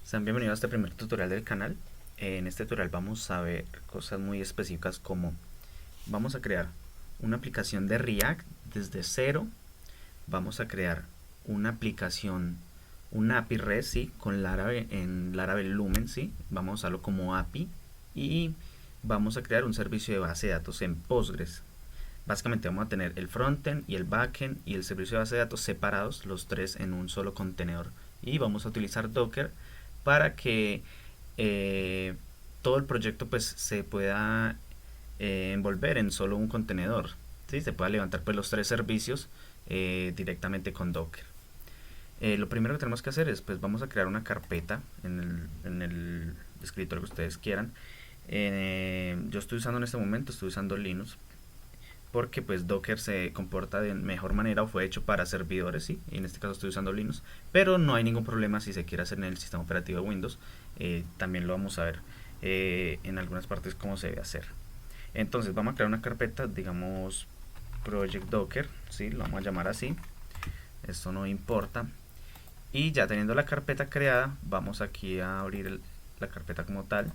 Sean bienvenidos a este primer tutorial del canal. En este tutorial vamos a ver cosas muy específicas como vamos a crear una aplicación de React desde cero, vamos a crear una aplicación, una API REST, ¿sí? Con Laravel, en Laravel Lumen, ¿sí? Vamos a usarlo como API y vamos a crear un servicio de base de datos en Postgres. Básicamente vamos a tener el frontend y el backend y el servicio de base de datos separados, los tres en un solo contenedor, y vamos a utilizar Docker para que eh, todo el proyecto pues se pueda envolver en solo un contenedor, ¿sí? Se pueda levantar pues los tres servicios directamente con Docker. Lo primero que tenemos que hacer es pues vamos a crear una carpeta en el escritorio que ustedes quieran. Yo estoy usando en este momento, estoy usando Linux, porque pues Docker se comporta de mejor manera o fue hecho para servidores, ¿sí? Y en este caso estoy usando Linux, pero no hay ningún problema si se quiere hacer en el sistema operativo de Windows. También lo vamos a ver en algunas partes cómo se debe hacer. Entonces vamos a crear una carpeta, digamos Project Docker, ¿sí? Lo vamos a llamar así, esto no importa. Y ya teniendo la carpeta creada, vamos aquí a abrir la carpeta como tal.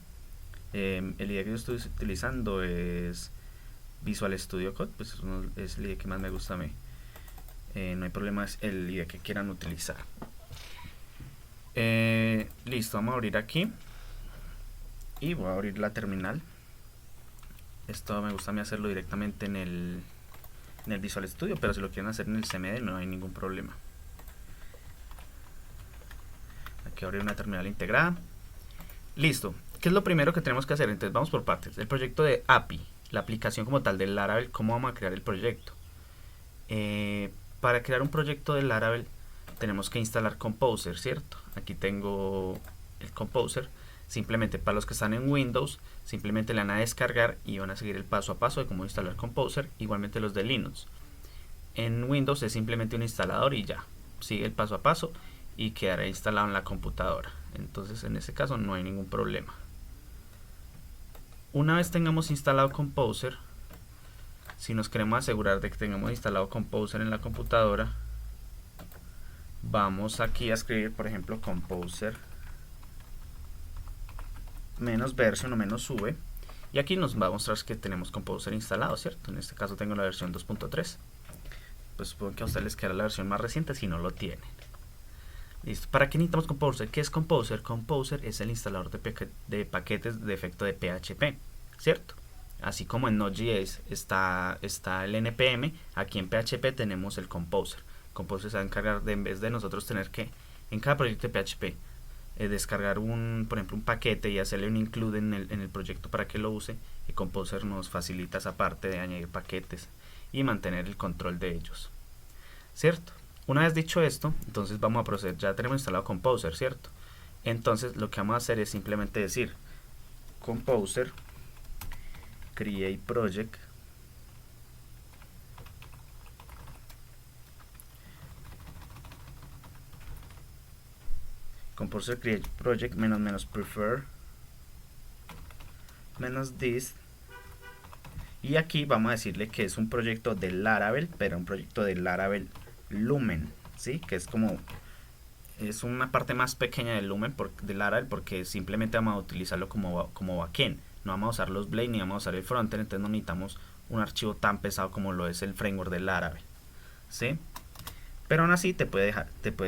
El IDE que yo estoy utilizando es Visual Studio Code, pues es el IDE que más me gusta a mí. No hay problema, es el IDE que quieran utilizar. Listo, vamos a abrir aquí y voy a abrir la terminal. Esto me gusta a mí hacerlo directamente en el Visual Studio, pero si lo quieren hacer en el CMD no hay ningún problema. Aquí abrir una terminal integrada. Listo. ¿Qué es lo primero que tenemos que hacer? Entonces vamos por partes. El proyecto de API, la aplicación como tal del Laravel, ¿cómo vamos a crear el proyecto? Para crear un proyecto de Laravel tenemos que instalar Composer, ¿cierto? Aquí tengo el Composer. Simplemente para los que están en Windows, simplemente le van a descargar y van a seguir el paso a paso de cómo instalar Composer. Igualmente los de Linux. En Windows es simplemente un instalador y ya. Sigue el paso a paso y quedará instalado en la computadora. Entonces en ese caso no hay ningún problema. Una vez tengamos instalado Composer, si nos queremos asegurar de que tengamos instalado Composer en la computadora, vamos aquí a escribir, por ejemplo, Composer menos version o menos sube, y aquí nos va a mostrar que tenemos Composer instalado, ¿cierto? En este caso tengo la versión 2.3. Pues supongo que a ustedes les quedará la versión más reciente si no lo tienen. Listo. ¿Para qué necesitamos Composer? ¿Qué es Composer? Composer es el instalador de paquetes de efecto de PHP, ¿cierto? Así como en Node.js está el npm, aquí en PHP tenemos el Composer. Composer se va a encargar de, en vez de nosotros tener que, en cada proyecto de PHP, descargar por ejemplo, un paquete y hacerle un include en el proyecto para que lo use, y Composer nos facilita esa parte de añadir paquetes y mantener el control de ellos, ¿cierto? Una vez dicho esto, entonces vamos a proceder. Ya tenemos instalado Composer, ¿cierto? Entonces lo que vamos a hacer es simplemente decir Composer create project Composer create project menos prefer menos this, y aquí vamos a decirle que es un proyecto de Laravel, pero un proyecto de Laravel Lumen, ¿sí? Que es una parte más pequeña del Lumen de Laravel, porque simplemente vamos a utilizarlo como backend. No vamos a usar los Blade ni vamos a usar el frontend, entonces no necesitamos un archivo tan pesado como lo es el framework de Laravel, ¿sí? Pero aún así te puede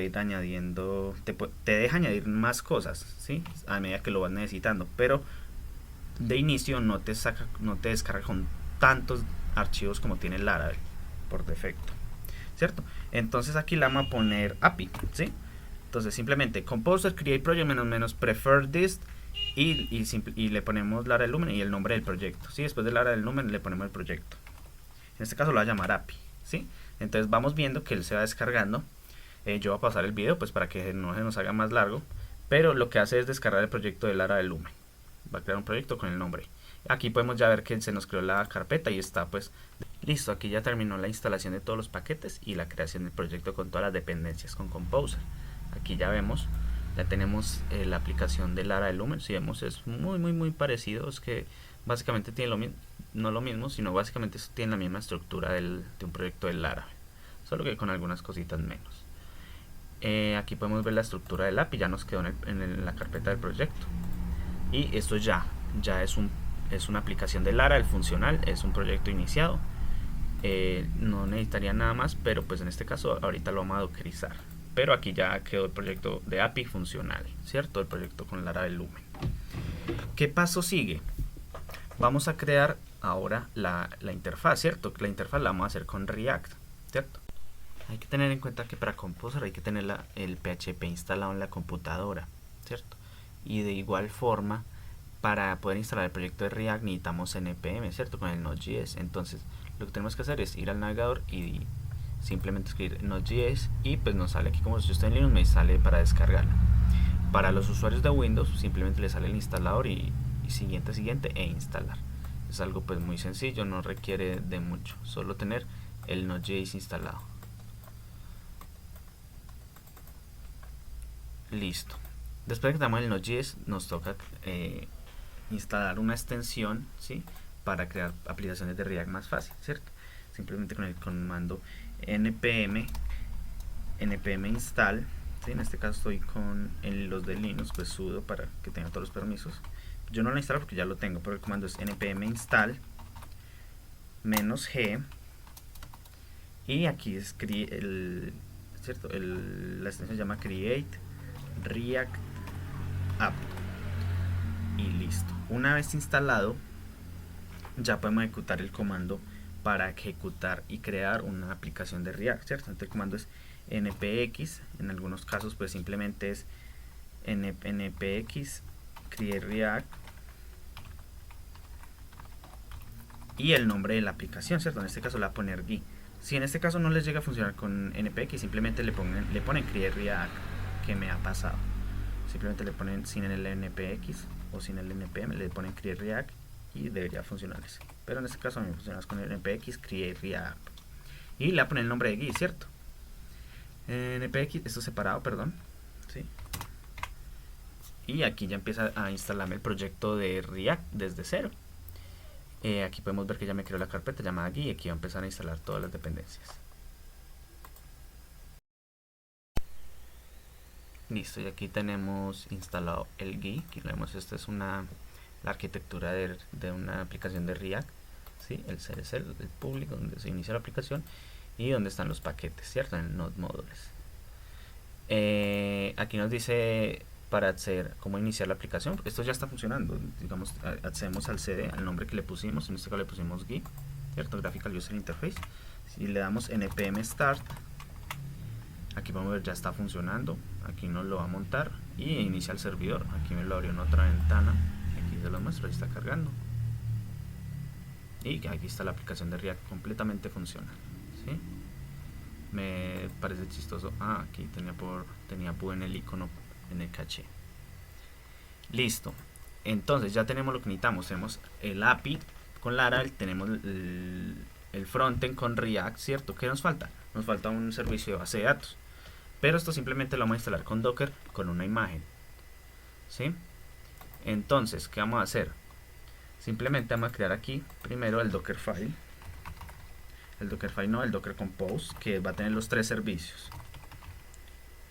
ir añadiendo, te deja añadir más cosas, ¿sí? A medida que lo vas necesitando, pero de inicio no te descarga con tantos archivos como tiene Laravel por defecto, ¿cierto? Entonces aquí le vamos a poner API, ¿sí? Entonces simplemente Composer create project menos prefer this, y le ponemos Laravel Lumen y el nombre del proyecto, ¿sí? Después de Laravel Lumen le ponemos el proyecto. En este caso lo va a llamar API, ¿sí? Entonces vamos viendo que él se va descargando. Yo voy a pasar el video pues para que no se nos haga más largo, pero lo que hace es descargar el proyecto de Laravel Lumen. Va a crear un proyecto con el nombre. Aquí podemos ya ver que se nos creó la carpeta y está pues listo. Aquí ya terminó la instalación de todos los paquetes y la creación del proyecto con todas las dependencias con Composer. Aquí ya vemos, ya tenemos la aplicación de Laravel Lumen. Si vemos, es muy parecido. Es que básicamente tiene lo mismo, no lo mismo, sino básicamente tiene la misma estructura de un proyecto de Laravel, solo que con algunas cositas menos. Aquí podemos ver la estructura del API, ya nos quedó en la carpeta del proyecto. Y esto ya es una aplicación de Lara, el funcional, es un proyecto iniciado. No necesitaría nada más, pero pues en este caso ahorita lo vamos a dockerizar. Pero aquí ya quedó el proyecto de API funcional, ¿cierto? El proyecto con Lara del Lumen. ¿Qué paso sigue? Vamos a crear ahora la interfaz, ¿cierto? La interfaz la vamos a hacer con React, ¿cierto? Hay que tener en cuenta que para Composer hay que tener el PHP instalado en la computadora, ¿cierto? Y de igual forma, para poder instalar el proyecto de React necesitamos npm, ¿cierto? Con el Node.js. Entonces, lo que tenemos que hacer es ir al navegador y simplemente escribir Node.js y pues nos sale aquí, como si yo estoy en Linux, me sale para descargarlo. Para los usuarios de Windows simplemente le sale el instalador y siguiente e instalar. Es algo pues muy sencillo, no requiere de mucho, solo tener el Node.js instalado. Listo. Después de que tenemos el Node.js nos toca instalar una extensión, ¿sí? Para crear aplicaciones de React más fácil, ¿cierto? Simplemente con el comando npm install, ¿sí? En este caso estoy con los de Linux, pues sudo para que tenga todos los permisos. Yo no lo instalo porque ya lo tengo, pero el comando es npm install -g y aquí es ¿cierto? La extensión se llama create react app y listo. Una vez instalado ya podemos ejecutar el comando para ejecutar y crear una aplicación de React, ¿cierto? Entonces el comando es npx, en algunos casos pues simplemente es npx create react y el nombre de la aplicación, ¿cierto? En este caso la voy a poner GUI. Si en este caso no les llega a funcionar con npx, simplemente le ponen create react, que me ha pasado. Simplemente le ponen sin el npx o sin el npm, le ponen create react y debería funcionarles. Pero en este caso a mí me funciona con el npx create react y le voy a poner el nombre de GUI, ¿cierto? npx, esto separado, perdón, ¿sí? Y aquí ya empieza a instalarme el proyecto de React desde cero. Aquí podemos ver que ya me creó la carpeta llamada GUI y aquí va a empezar a instalar todas las dependencias. Listo, y aquí tenemos instalado el GUI. Aquí lo vemos, esta es la arquitectura de una aplicación de React, ¿sí? El CSS, el público, donde se inicia la aplicación y donde están los paquetes, ¿cierto? En el Node Modules. Aquí nos dice para acceder cómo iniciar la aplicación. Esto ya está funcionando. Digamos, accedemos al CD, al nombre que le pusimos. En este caso le pusimos GUI, ¿cierto? Graphical User Interface. Si le damos npm start, aquí vamos a ver, ya está funcionando. Aquí nos lo va a montar y inicia el servidor. Aquí me lo abrió en otra ventana. Aquí se lo muestro, ahí está cargando. Y aquí está la aplicación de React completamente funcional, ¿sí? Me parece chistoso. Aquí tenía pu en el icono, en el caché. Listo. Entonces ya tenemos lo que necesitamos. Tenemos el API con Laravel, tenemos el frontend con React, ¿cierto? ¿Qué nos falta? Nos falta un servicio de base de datos. Pero esto simplemente lo vamos a instalar con Docker, con una imagen, ¿sí? Entonces, ¿qué vamos a hacer? Simplemente vamos a crear aquí primero el Dockerfile. El Dockerfile no, el Docker Compose, que va a tener los tres servicios.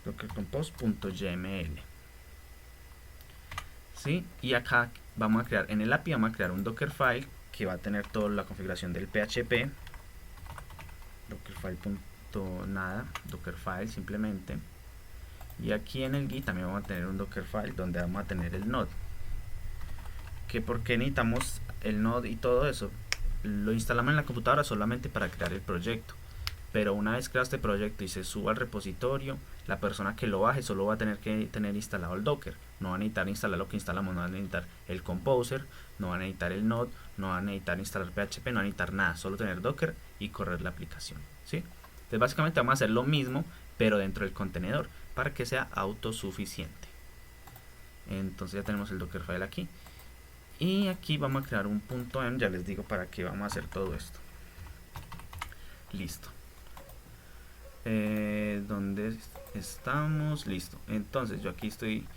Dockercompose.yml, ¿sí? Y acá vamos a crear, en el API vamos a crear un Dockerfile que va a tener toda la configuración del PHP. Dockerfile.nada, Dockerfile simplemente. Y aquí en el GUI también vamos a tener un Dockerfile donde vamos a tener el Node. ¿Que por qué necesitamos el Node y todo eso? Lo instalamos en la computadora solamente para crear el proyecto. Pero una vez creado este proyecto y se suba al repositorio, la persona que lo baje solo va a tener que tener instalado el Docker. No va a necesitar instalar lo que instalamos, no va a necesitar el Composer, no va a necesitar el Node, no va a necesitar instalar PHP, no va a necesitar nada, solo tener Docker y correr la aplicación, ¿sí? Entonces básicamente vamos a hacer lo mismo, pero dentro del contenedor, para que sea autosuficiente. Entonces ya tenemos el Dockerfile aquí. Y aquí vamos a crear un .env, ya les digo para qué vamos a hacer todo esto. Listo. ¿Dónde estamos? Listo. Entonces yo aquí estoy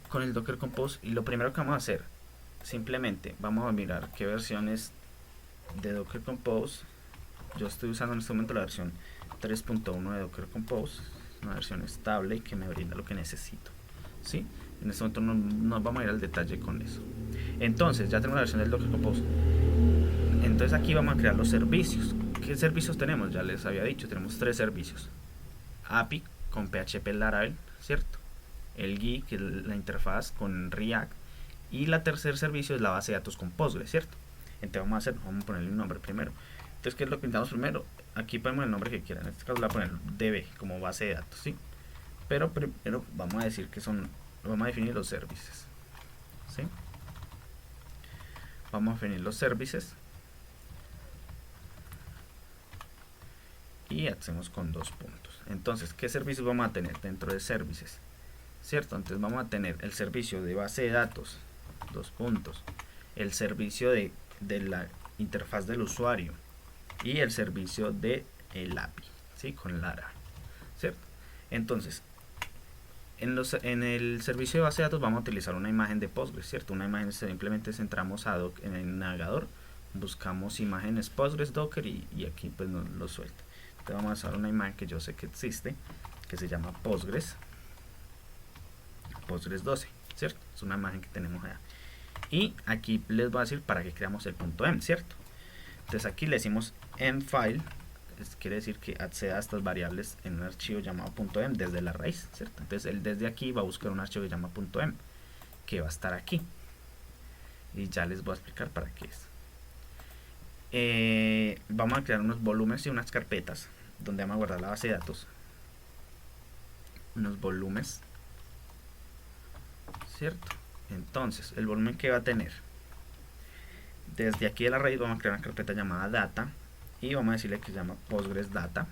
con el Docker Compose y lo primero que vamos a hacer, simplemente vamos a mirar qué versiones de Docker Compose. Yo estoy usando en este momento la versión 3.1 de Docker Compose. una versión estable y que me brinda lo que necesito, ¿sí? En este momento no vamos a ir al detalle con eso. Entonces ya tenemos la versión del Docker Compose. Entonces aquí vamos a crear los servicios. ¿Qué servicios tenemos? Ya les había dicho, tenemos 3 servicios. API con PHP Laravel, ¿cierto? El GUI, que es la interfaz con React. Y la tercer servicio es la base de datos con Postgres, ¿cierto? Entonces vamos a ponerle un nombre primero. Entonces, ¿qué es lo que pintamos primero? Aquí ponemos el nombre que quieran. En este caso le voy a poner DB como base de datos, ¿sí? Pero primero vamos a decir que vamos a definir los servicios, ¿sí? Vamos a definir los servicios y hacemos con 2 puntos. Entonces, ¿qué servicios vamos a tener dentro de servicios? ¿Cierto? Entonces vamos a tener el servicio de base de datos, 2 puntos, el servicio de la interfaz del usuario y el servicio de el API, ¿sí? Con Laravel, ¿cierto? Entonces, en el servicio de base de datos vamos a utilizar una imagen de Postgres, ¿cierto? Una imagen, simplemente entramos en el navegador, buscamos imágenes Postgres Docker y aquí pues nos lo suelta. Entonces vamos a usar una imagen que yo sé que existe, que se llama Postgres 12, ¿cierto? Es una imagen que tenemos allá. Y aquí les voy a decir para que creamos el .m, ¿cierto? Entonces aquí le decimos mFile, quiere decir que acceda a estas variables en un archivo llamado .m desde la raíz, ¿cierto? Entonces él desde aquí va a buscar un archivo que se llama .m, que va a estar aquí. Y ya les voy a explicar para qué es. Vamos a crear unos volúmenes y unas carpetas donde vamos a guardar la base de datos. Unos volúmenes, ¿cierto? Entonces, el volumen que va a tener, desde aquí de la raíz vamos a crear una carpeta llamada data y vamos a decirle que se llama Postgres Data,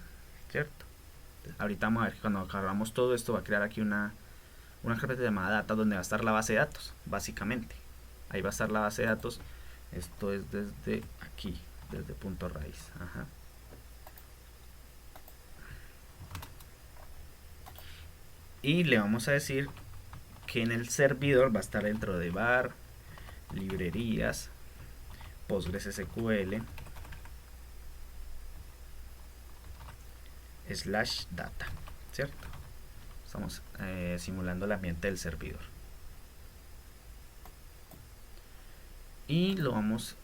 ¿cierto? Ahorita vamos a ver que cuando cargamos todo esto va a crear aquí una carpeta llamada data donde va a estar la base de datos, básicamente. Ahí va a estar la base de datos. Esto es desde aquí, desde punto raíz. Ajá. Y le vamos a decir que en el servidor va a estar dentro de var, librerías, Postgres SQL, /data, ¿cierto? Estamos simulando el ambiente del servidor. Y lo vamos,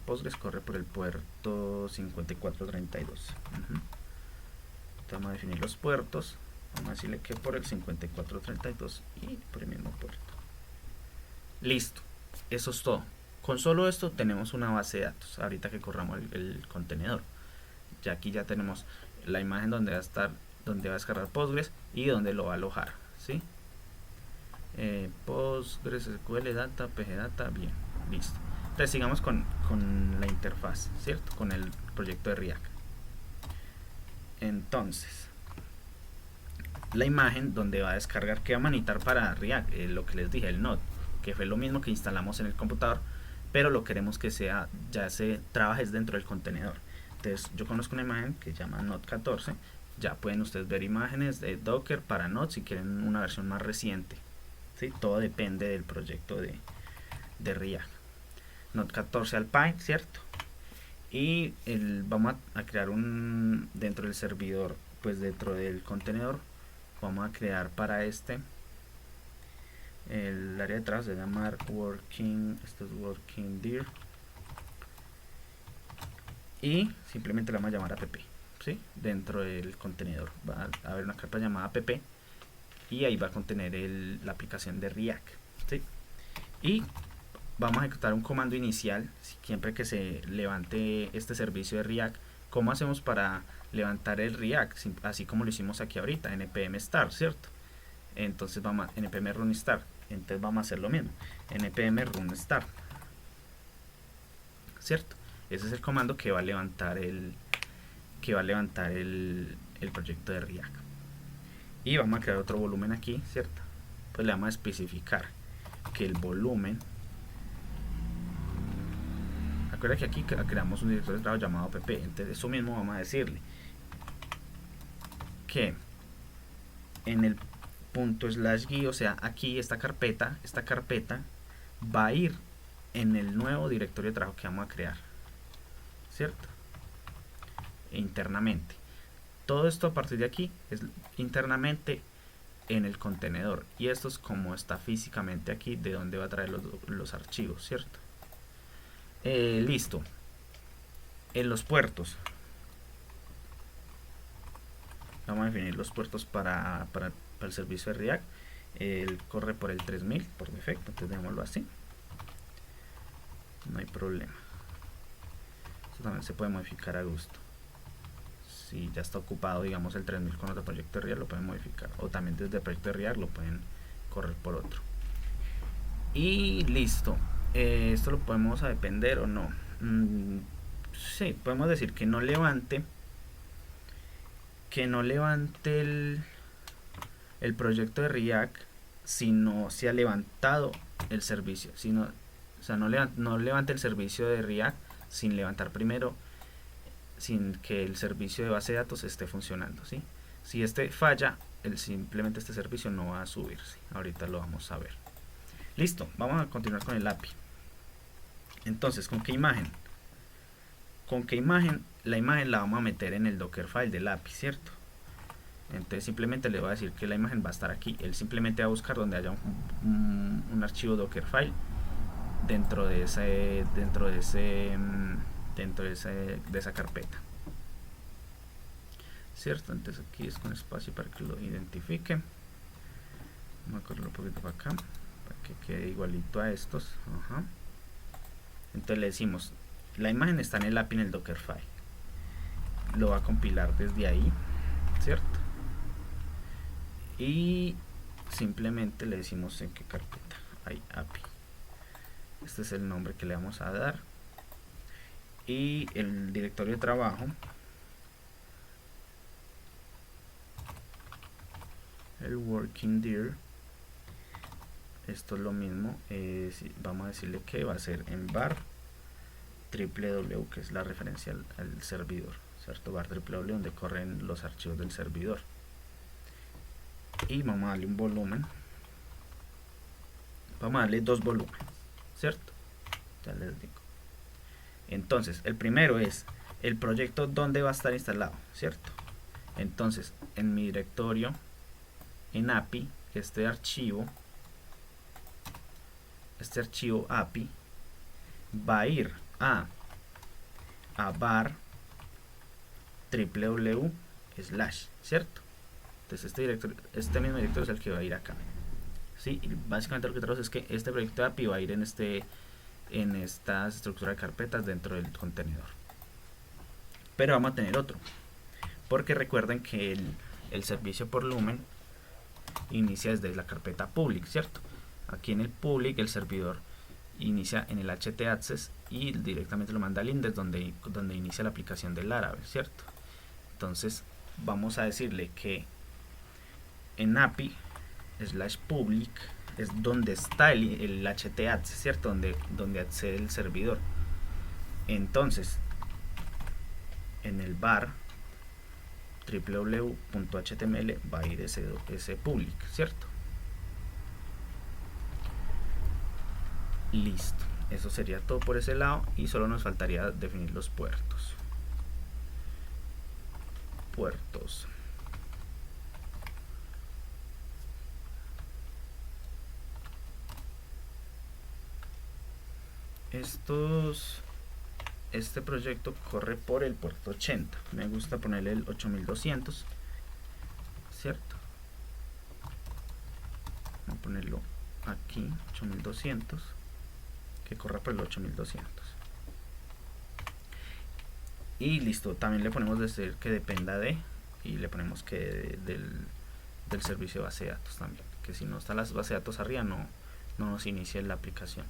Postgres corre por el puerto 5432. Entonces vamos a definir los puertos. Vamos a decirle que por el 5432 y por el mismo puerto. Listo, eso es todo. Con solo esto tenemos una base de datos. Ahorita que corramos el contenedor, ya aquí ya tenemos la imagen donde va a estar, donde va a descargar Postgres y donde lo va a alojar, ¿sí? Postgres SQL Data, PG Data, bien, listo. Entonces sigamos con la interfaz, ¿cierto? Con el proyecto de React. Entonces, la imagen donde va a descargar, que va a manitar para React, lo que les dije, el Node, que fue lo mismo que instalamos en el computador, pero lo queremos que sea, ya se trabaje dentro del contenedor. Entonces yo conozco una imagen que se llama Node 14, ya pueden ustedes ver imágenes de Docker para Node si quieren una versión más reciente, ¿sí? Todo depende del proyecto de React. Node 14 Alpine, ¿cierto? Y vamos a crear dentro del servidor, pues dentro del contenedor, vamos a crear para el área de atrás se llama working, esto es working dir, y simplemente la vamos a llamar app, ¿sí? Dentro del contenedor va a haber una carpeta llamada app y ahí va a contener la aplicación de React, ¿sí? Y vamos a ejecutar un comando inicial siempre que se levante este servicio de React. ¿Cómo hacemos para levantar el React? Así como lo hicimos aquí ahorita, npm start, ¿cierto? Entonces vamos a npm run start. Entonces vamos a hacer lo mismo, npm run start, ¿cierto? Ese es el comando que va a levantar el proyecto de React. Y vamos a crear otro volumen aquí, ¿cierto? Pues le vamos a especificar que el volumen, acuerda que aquí creamos un directorio de trabajo llamado app, entonces eso mismo vamos a decirle que en el ./gui, o sea, aquí esta carpeta va a ir en el nuevo directorio de trabajo que vamos a crear, ¿cierto? Internamente. Todo esto a partir de aquí es internamente en el contenedor, y esto es como está físicamente aquí, de donde va a traer los archivos, ¿cierto? Listo. En los puertos vamos a definir los puertos para el servicio de React. Él corre por el 3000 por defecto, entonces dejémoslo así, no hay problema. Esto también se puede modificar a gusto. Si ya está ocupado, digamos, el 3000 con otro proyecto de React, lo pueden modificar, o también desde el proyecto de React lo pueden correr por otro. Y listo. Esto lo podemos a depender o no. Sí, podemos decir que no levante el proyecto de React si no se ha levantado el servicio, o sea, no levante el servicio de React sin levantar primero, sin que el servicio de base de datos esté funcionando, ¿sí? Si este falla, simplemente este servicio no va a subirse. Ahorita lo vamos a ver. Listo, vamos a continuar con el API. Entonces, ¿con qué imagen? La imagen la vamos a meter en el Dockerfile del API, ¿cierto? Entonces simplemente le voy a decir que la imagen va a estar aquí. Él simplemente va a buscar donde haya un archivo Dockerfile dentro de esa carpeta, ¿cierto? Entonces aquí es con espacio para que lo identifique. Vamos a correr un poquito para acá para que quede igualito a estos. Ajá. Entonces le decimos, la imagen está en el API en el Dockerfile, lo va a compilar desde ahí, ¿cierto? Y simplemente le decimos en qué carpeta hay API. Este es el nombre que le vamos a dar, y el directorio de trabajo, el working dir, esto es lo mismo. Vamos a decirle que va a ser en var www, que es la referencia al servidor, ¿cierto? Var www, donde corren los archivos del servidor, y vamos a darle un volumen, vamos a darle 2 volúmenes, ¿cierto? Ya les digo. Entonces el primero es el proyecto donde va a estar instalado, ¿cierto? Entonces en mi directorio en API, este archivo API va a ir a var www /, ¿cierto? Entonces este mismo directorio es el que va a ir acá, ¿sí? Y básicamente lo que traemos es que este proyecto de API va a ir en estas estructuras de carpetas dentro del contenedor. Pero vamos a tener otro, porque recuerden que el servicio por Lumen inicia desde la carpeta public, ¿cierto? Aquí en el public el servidor inicia en el htaccess y directamente lo manda al index donde inicia la aplicación del Laravel, ¿cierto? Entonces vamos a decirle que en API /public es donde está el htaccess, ¿cierto? Donde accede el servidor. Entonces en el var www.html va a ir ese public, ¿cierto? Listo, eso sería todo por ese lado, y solo nos faltaría definir los puertos. Este proyecto corre por el puerto 80. Me gusta ponerle el 8200, ¿cierto? Voy a ponerlo aquí, 8200, que corra por el 8200. Y listo, también le ponemos decir que dependa de, y le ponemos que del servicio de base de datos también, que si no están las bases de datos arriba no nos inicia la aplicación,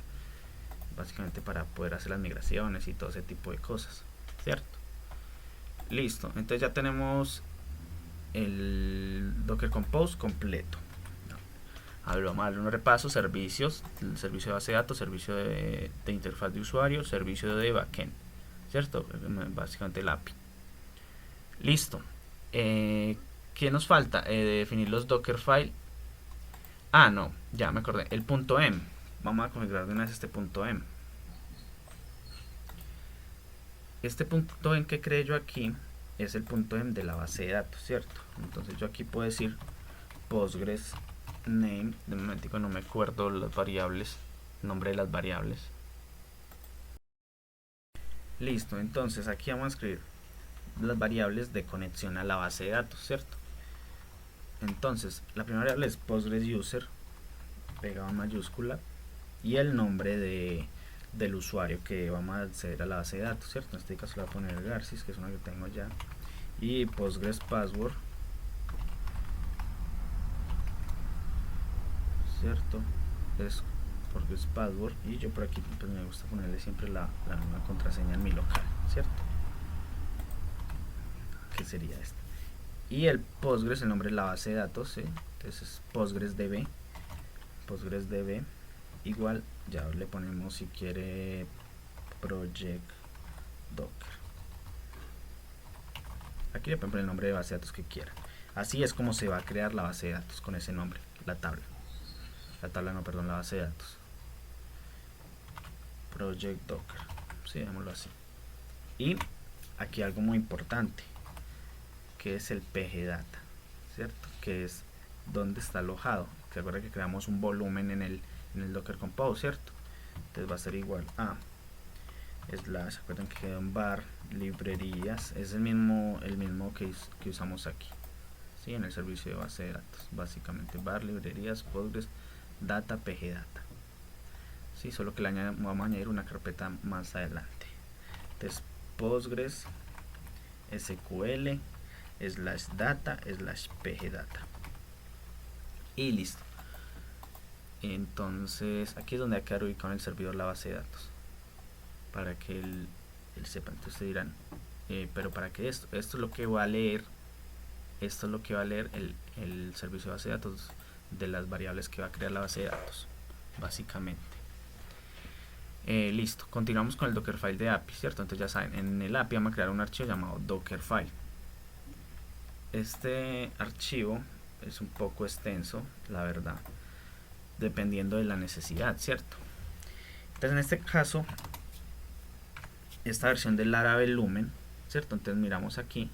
básicamente para poder hacer las migraciones y todo ese tipo de cosas, ¿cierto? Listo, entonces ya tenemos el Docker Compose completo. A ver, vamos a darle un repaso: servicios, el servicio de base de datos, servicio de interfaz de usuario, servicio de backend, ¿cierto? Básicamente el API. Listo. ¿Qué nos falta? Definir los Dockerfile. Ah, no, ya me acordé. El punto .m. Vamos a configurar de una vez este punto .m. Este punto .m que creé yo aquí es el punto .env de la base de datos, ¿cierto? Entonces yo aquí puedo decir Postgres name, de momentico no me acuerdo las variables, nombre de las variables. Listo, entonces aquí vamos a escribir las variables de conexión a la base de datos, ¿cierto? Entonces la primera variable es Postgres user, pegado en mayúscula, y el nombre del usuario que vamos a acceder a la base de datos, ¿cierto? En este caso le voy a poner Garcis, que es una que tengo ya, y Postgres password, ¿cierto? Es Postgres password, y yo por aquí pues me gusta ponerle siempre la misma contraseña en mi local, ¿cierto? Que sería esta. Y el Postgres, el nombre de la base de datos, ¿sí? Entonces es PostgresDB, PostgresDB, igual ya le ponemos si quiere project docker. Aquí le pueden poner el nombre de base de datos que quiera. Así es como se va a crear la base de datos con ese nombre, la tabla. La base de datos. Project docker, sí, digámoslo así. Y aquí algo muy importante, que es el pgdata, ¿cierto? Que es donde está alojado. Que recuerda que creamos un volumen en el Docker Compose, ¿cierto? Entonces va a ser igual a slash, acuerden que queda en bar librerías, es el mismo que usamos aquí, ¿sí? En el servicio de base de datos, básicamente bar librerías Postgres data pgdata, ¿sí? Solo que vamos a añadir una carpeta más adelante. Entonces Postgres SQL slash data slash pgdata y listo. Entonces aquí es donde va a quedar ubicado en el servidor la base de datos, para que él sepa. Entonces dirán, pero para que esto es lo que va a leer, esto es lo que va a leer el servicio de base de datos de las variables que va a crear la base de datos, básicamente. Listo, continuamos con el Dockerfile de API, ¿cierto? Entonces ya saben, en el API vamos a crear un archivo llamado Dockerfile. Este archivo es un poco extenso, la verdad, dependiendo de la necesidad, ¿cierto? Entonces en este caso, esta versión del Laravel Lumen, ¿cierto? Entonces miramos aquí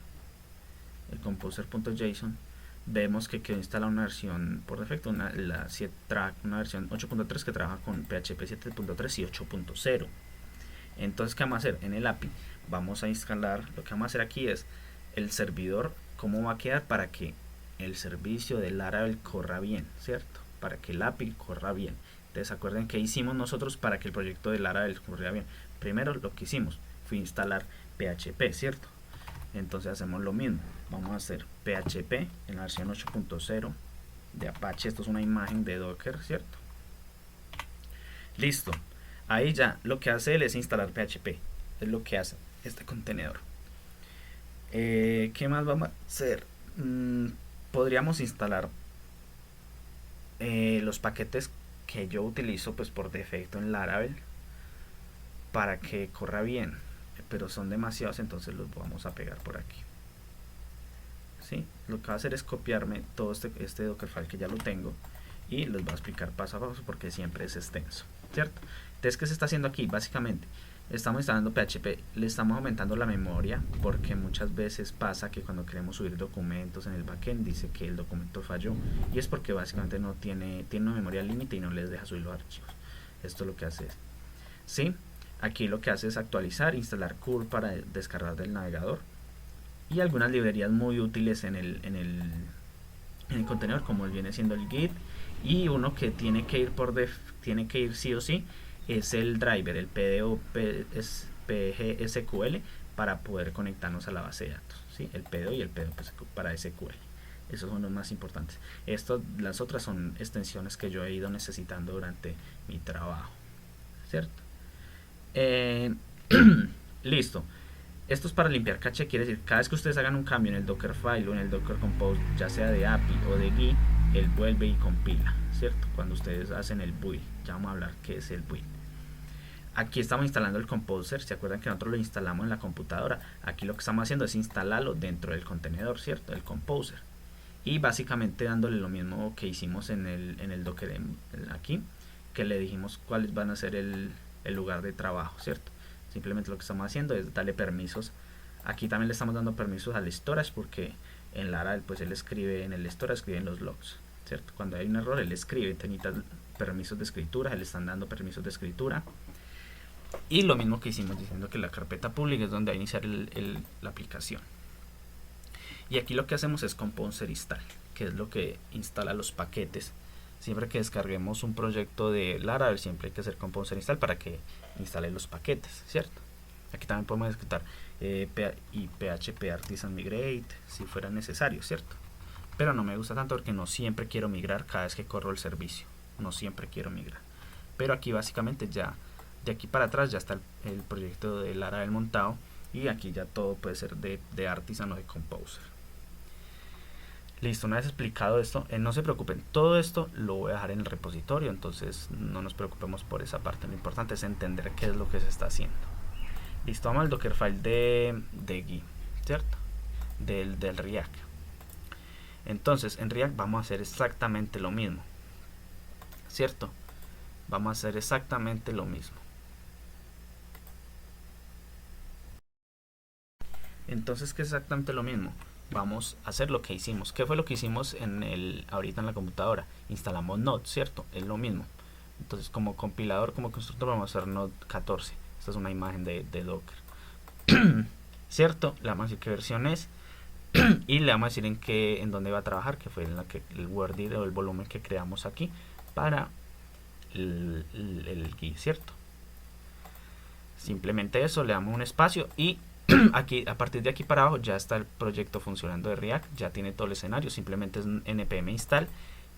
el composer.json, vemos que quedó instalada una versión por defecto, una versión 8.3 que trabaja con PHP 7.3 y 8.0. Entonces, ¿qué vamos a hacer? En el API vamos a instalar, lo que vamos a hacer aquí es el servidor, cómo va a quedar para que el servicio de Laravel corra bien, ¿cierto? Para que el API corra bien. Entonces, acuerden que hicimos nosotros para que el proyecto de Laravel corra bien. Primero lo que hicimos fue instalar PHP, ¿cierto? Entonces hacemos lo mismo, vamos a hacer PHP en la versión 8.0 de Apache. Esto es una imagen de Docker, ¿cierto? Listo, ahí ya lo que hace él es instalar PHP, es lo que hace este contenedor. ¿Qué más vamos a hacer? Podríamos instalar los paquetes que yo utilizo pues por defecto en Laravel para que corra bien, pero son demasiados, entonces los vamos a pegar por aquí. ¿Sí? Lo que va a hacer es copiarme todo este Dockerfile que ya lo tengo y les voy a explicar paso a paso porque siempre es extenso, ¿cierto? Entonces, ¿qué se está haciendo aquí? Básicamente estamos instalando PHP, le estamos aumentando la memoria porque muchas veces pasa que cuando queremos subir documentos en el backend dice que el documento falló, y es porque básicamente no tiene una memoria límite y no les deja subir los archivos. Esto es lo que hace, ¿sí? Aquí lo que hace es actualizar, instalar curl para descargar del navegador y algunas librerías muy útiles en el contenedor, como viene siendo el Git, y uno que tiene que ir sí o sí es el driver, el PGSQL, para poder conectarnos a la base de datos, ¿sí? El PDO y el PDO para SQL. Esos son los más importantes. Las otras son extensiones que yo he ido necesitando durante mi trabajo, ¿cierto? Listo. Esto es para limpiar caché, quiere decir, cada vez que ustedes hagan un cambio en el Dockerfile o en el Docker Compose, ya sea de API o de Git, él vuelve y compila, ¿cierto? Cuando ustedes hacen el build, ya vamos a hablar qué es el build. Aquí estamos instalando el Composer, ¿se acuerdan que nosotros lo instalamos en la computadora? Aquí lo que estamos haciendo es instalarlo dentro del contenedor, ¿cierto? El Composer. Y básicamente dándole lo mismo que hicimos en el Docker aquí, que le dijimos cuáles van a ser el lugar de trabajo, ¿cierto? Simplemente lo que estamos haciendo es darle permisos Aquí también le estamos dando permisos al storage porque en Laravel pues él escribe en el storage, escribe en los logs, ¿cierto? Cuando hay un error él escribe, te necesitas permisos de escritura, le están dando permisos de escritura. Y lo mismo que hicimos diciendo que la carpeta pública es donde va a iniciar la aplicación. Y aquí lo que hacemos es composer install, que es lo que instala los paquetes. Siempre que descarguemos un proyecto de Laravel, siempre hay que hacer composer install para que instale los paquetes, ¿cierto? Aquí también podemos ejecutar y PHP Artisan Migrate si fuera necesario, ¿cierto? Pero no me gusta tanto porque no siempre quiero migrar cada vez que corro el servicio. No siempre quiero migrar. Pero aquí básicamente ya, de aquí para atrás ya está el proyecto de Laravel montado. Y aquí ya todo puede ser de Artisan o de Composer. Listo, una vez explicado esto, no se preocupen, todo esto lo voy a dejar en el repositorio, entonces no nos preocupemos por esa parte. Lo importante es entender qué es lo que se está haciendo. Listo, vamos al Dockerfile de Gui, ¿cierto? Del React. Entonces, en React vamos a hacer exactamente lo mismo, ¿cierto? Vamos a hacer exactamente lo mismo. Entonces, ¿qué es exactamente lo mismo? Vamos a hacer lo que hicimos. ¿Qué fue lo que hicimos ahorita en la computadora? Instalamos Node, ¿cierto? Es lo mismo. Entonces, como compilador, como constructor, vamos a hacer Node 14. Esta es una imagen de Docker. ¿Cierto? Le vamos a decir qué versión es. Y le vamos a decir en dónde va a trabajar, que fue el worded o el volumen que creamos aquí para el GUI, ¿cierto? Simplemente eso, le damos un espacio y aquí, a partir de aquí para abajo ya está el proyecto funcionando de React, ya tiene todo el escenario, simplemente es npm install,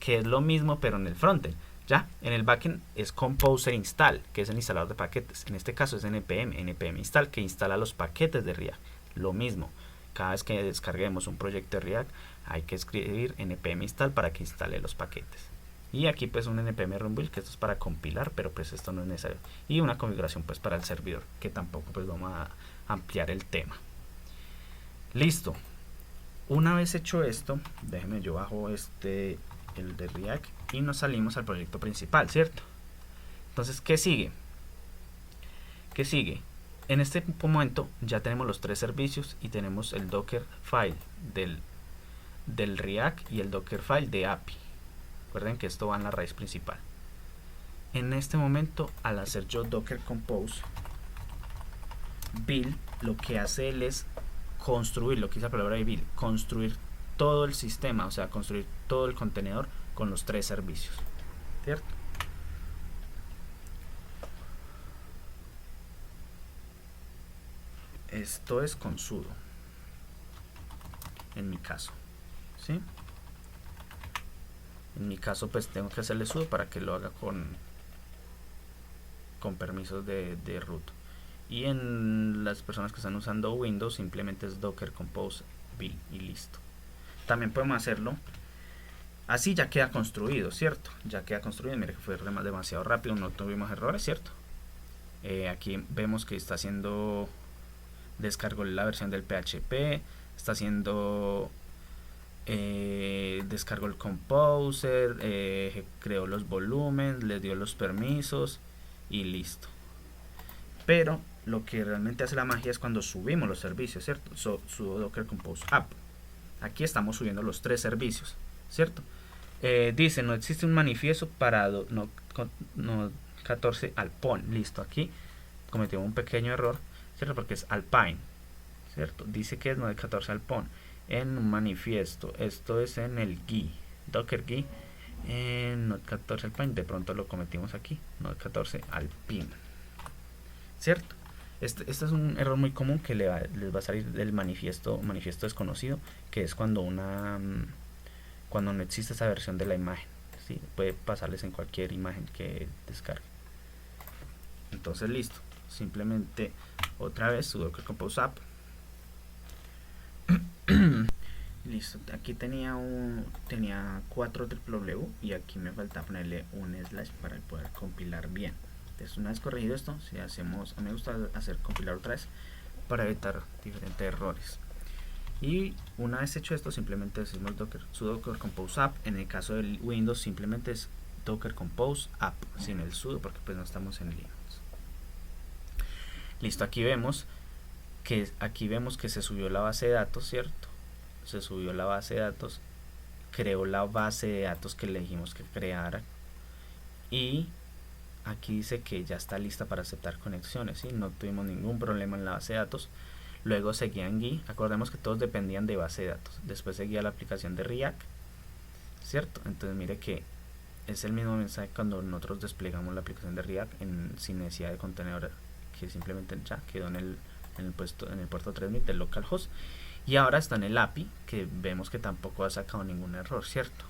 que es lo mismo pero en el frontend. Ya, en el backend es composer install, que es el instalador de paquetes. En este caso es npm install, que instala los paquetes de React. Lo mismo, cada vez que descarguemos un proyecto de React hay que escribir npm install para que instale los paquetes. Y aquí pues un npm run build, que esto es para compilar, pero pues esto no es necesario. Y una configuración pues para el servidor, que tampoco pues vamos a ampliar el tema. Listo. Una vez hecho esto, déjenme yo bajo el de React y nos salimos al proyecto principal, ¿cierto? Entonces, ¿qué sigue? ¿Qué sigue? En este momento ya tenemos los tres servicios y tenemos el Dockerfile del React y el Dockerfile de API. Recuerden que esto va en la raíz principal. En este momento, al hacer yo Docker Compose build, lo que hace él es construir, lo que dice la palabra de build, construir todo el sistema, o sea, construir todo el contenedor con los tres servicios, ¿cierto? Esto es con sudo, en mi caso, ¿sí? En mi caso pues tengo que hacerle sudo para que lo haga con permisos de root. Y en las personas que están usando Windows simplemente es Docker Compose build y listo. También podemos hacerlo así, ya queda construido, ¿cierto? Ya queda construido. Mire que fue demasiado rápido, no tuvimos errores, ¿cierto? Aquí vemos que está haciendo, descargó la versión del PHP, está haciendo, descargó el Composer, creó los volúmenes, le dio los permisos y listo. Pero lo que realmente hace la magia es cuando subimos los servicios, ¿cierto? Sudo Docker Compose App. Aquí estamos subiendo los tres servicios, ¿cierto? Dice, no existe un manifiesto para no 14 Alpine. Listo, aquí cometimos un pequeño error, ¿cierto? Porque es Alpine, ¿cierto? Dice que es Node 14 Alpine en un manifiesto. Esto es en el GUI, Docker GUI, en Node 14 Alpine. De pronto lo cometimos aquí, Node 14 Alpine, ¿cierto? Este es un error muy común que les va a salir del manifiesto desconocido, que es cuando no existe esa versión de la imagen, ¿sí? Puede pasarles en cualquier imagen que descargue. Entonces listo, simplemente otra vez sudo Docker Compose App. Listo, aquí tenía 4 W y aquí me falta ponerle un slash para poder compilar bien. Entonces, una vez corregido esto, si hacemos, a mí me gusta hacer compilar otra vez para evitar diferentes errores. Y una vez hecho esto, simplemente decimos sudo Docker Compose App. En el caso del Windows simplemente es Docker Compose App sin el sudo, porque pues no estamos en Linux. Listo, aquí vemos que aquí vemos que se subió la base de datos, ¿cierto? Se subió la base de datos, creó la base de datos que le dijimos que creara, y aquí dice que ya está lista para aceptar conexiones, ¿sí? No tuvimos ningún problema en la base de datos. Luego seguía en GUI, acordemos que todos dependían de base de datos. Después seguía la aplicación de React, ¿cierto? Entonces mire que es el mismo mensaje cuando nosotros desplegamos la aplicación de React sin necesidad de contenedor, que simplemente ya quedó en el puerto 3000 del localhost. Y ahora está en el API, que vemos que tampoco ha sacado ningún error, ¿cierto?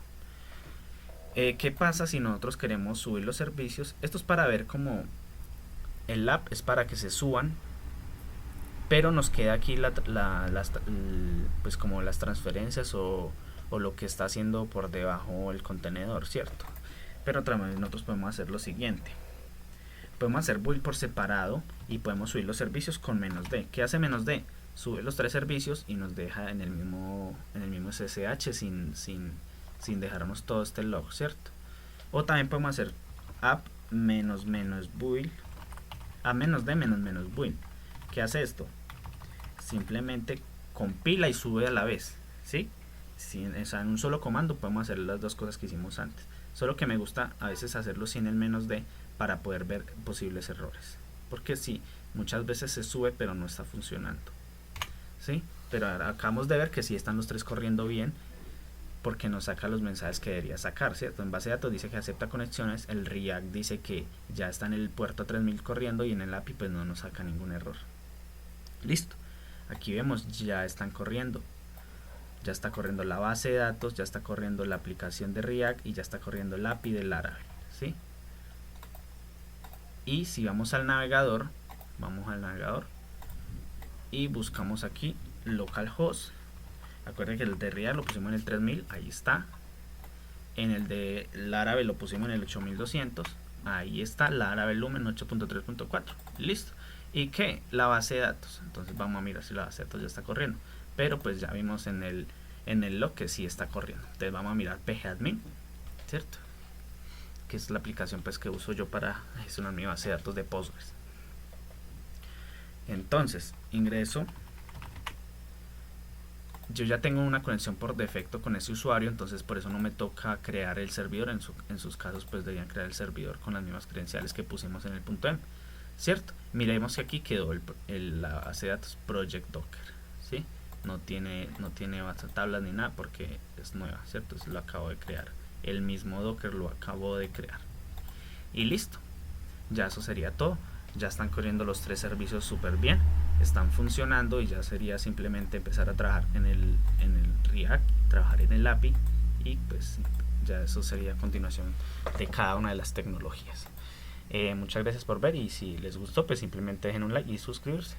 ¿Qué pasa si nosotros queremos subir los servicios? Esto es para ver cómo el app es para que se suban, pero nos queda aquí pues como las transferencias o lo que está haciendo por debajo el contenedor, ¿cierto? Pero otra vez nosotros podemos hacer lo siguiente. Podemos hacer build por separado y podemos subir los servicios con -d. ¿Qué hace -d? Sube los 3 servicios y nos deja en el mismo SSH sin dejarnos todo este log, ¿cierto? O también podemos hacer app -build a -d -build. ¿Qué hace esto? Simplemente compila y sube a la vez, ¿sí? O sea, en un solo comando podemos hacer las dos cosas que hicimos antes. Solo que me gusta a veces hacerlo sin el -d para poder ver posibles errores. Porque sí, muchas veces se sube pero no está funcionando, ¿sí? Pero ahora acabamos de ver que sí están los 3 corriendo bien, porque nos saca los mensajes que debería sacar, ¿cierto? En base de datos dice que acepta conexiones, el React dice que ya está en el puerto 3000 corriendo, y en el API pues no nos saca ningún error. Listo, aquí vemos ya están corriendo, ya está corriendo la base de datos, ya está corriendo la aplicación de React y ya está corriendo el API de Laravel, ¿sí? Y si vamos al navegador y buscamos aquí localhost. Acuérdense que el de React lo pusimos en el 3000, ahí está. En el de Laravel lo pusimos en el 8200, ahí está. Laravel Lumen 8.3.4, listo. ¿Y qué? La base de datos. Entonces vamos a mirar si la base de datos ya está corriendo. Pero pues ya vimos en el log que sí está corriendo. Entonces vamos a mirar pgadmin, ¿cierto? Que es la aplicación pues que uso yo para gestionar mi base de datos de Postgres. Entonces ingreso. Yo ya tengo una conexión por defecto con ese usuario, entonces por eso no me toca crear el servidor. En sus casos pues deberían crear el servidor con las mismas credenciales que pusimos en el .m, ¿cierto? Miremos que aquí quedó la base de datos Project Docker, ¿sí? No tiene base de tablas ni nada porque es nueva, ¿cierto? Lo acabo de crear, el mismo Docker lo acabo de crear y listo. Ya eso sería todo. Ya están corriendo los 3 servicios súper bien, están funcionando, y ya sería simplemente empezar a trabajar en el React, trabajar en el API, y pues ya eso sería a continuación de cada una de las tecnologías. Muchas gracias por ver, y si les gustó pues simplemente dejen un like y suscribirse.